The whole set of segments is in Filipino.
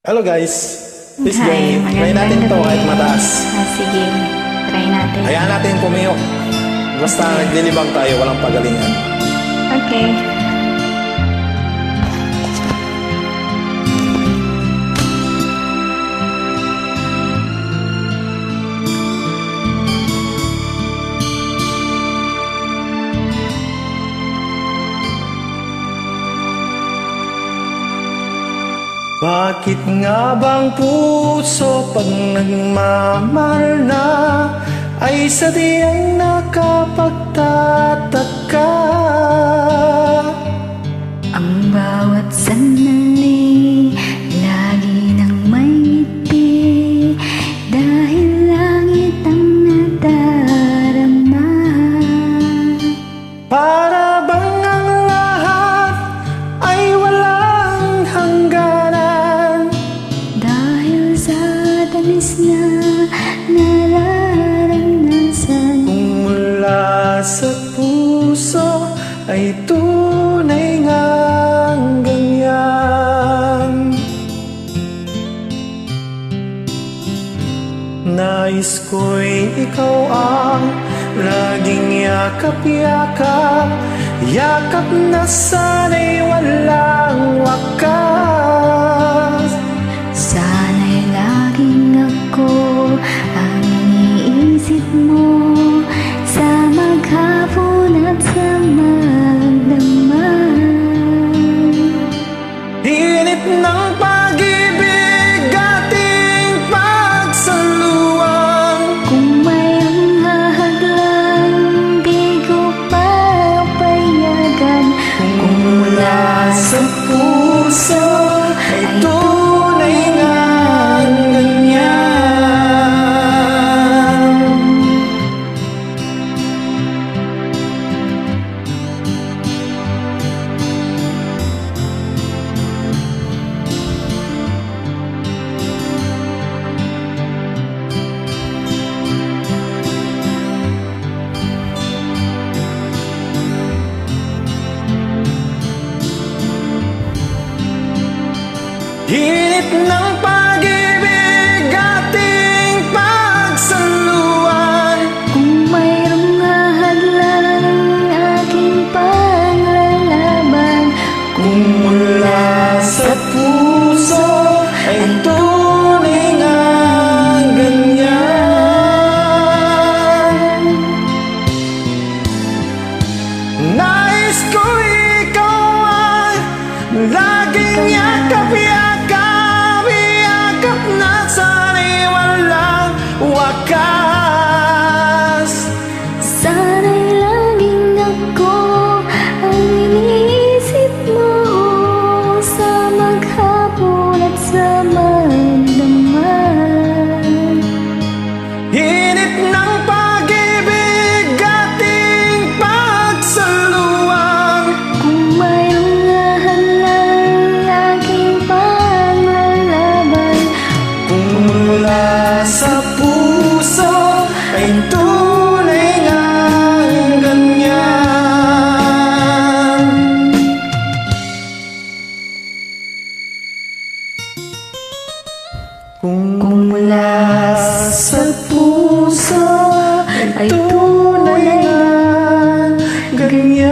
Hello guys, please join me. Try magandang natin to gabi. kahit mataas. Sige, try natin. Hayaan natin pumiyok. Basta naglilibang tayo, walang pagalingan. Okay. Bakit nga bang puso pag nagmamahal na ay sadyang nakapagtataka? Ang bawat sandali, lagi nang may ngiti, dahil langit ang nadarama. Para bang ang lahat ay walang hangganan, Dahil sa tamis na nararanasan. kung mula sa puso ay tunay ngang ganyan. Nais ko'y ikaw ang laging yakap-yakap, yakap na sana'y walang wakas. Sana'y laging ako ang iniisip mo, sa maghapon at sa magdamag. Init ng pag-ibig ating pagsaluan, Kung mayroong hahadlang, di ko papayagan. kung mula sa puso ay tunay ngang ganyan. Init ng pag-ibig ating pagsaluan, Kung mayroong hahadlang, aking paglalaban. kung mula sa puso ay tunay ngang ganyan. Nais ko ikaw ay laging yakap-yakap, yakap na sana'y walang wakas. Sana'y laging ako ang iniisip mo, sa maghapon at sa magdamag. Init ng pag-ibig ating pagsaluan, Kung mayroong hahadlang, aking paglalaban. kung mula sa puso ay tunay ngang ganyan. Kung mula sa puso ay tunay ngang ganyan.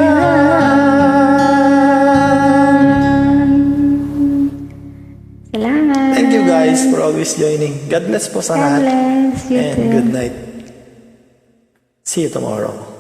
Salamat. Thank you guys for always joining. God bless po sa God lahat. bless you And too. good night. See you tomorrow.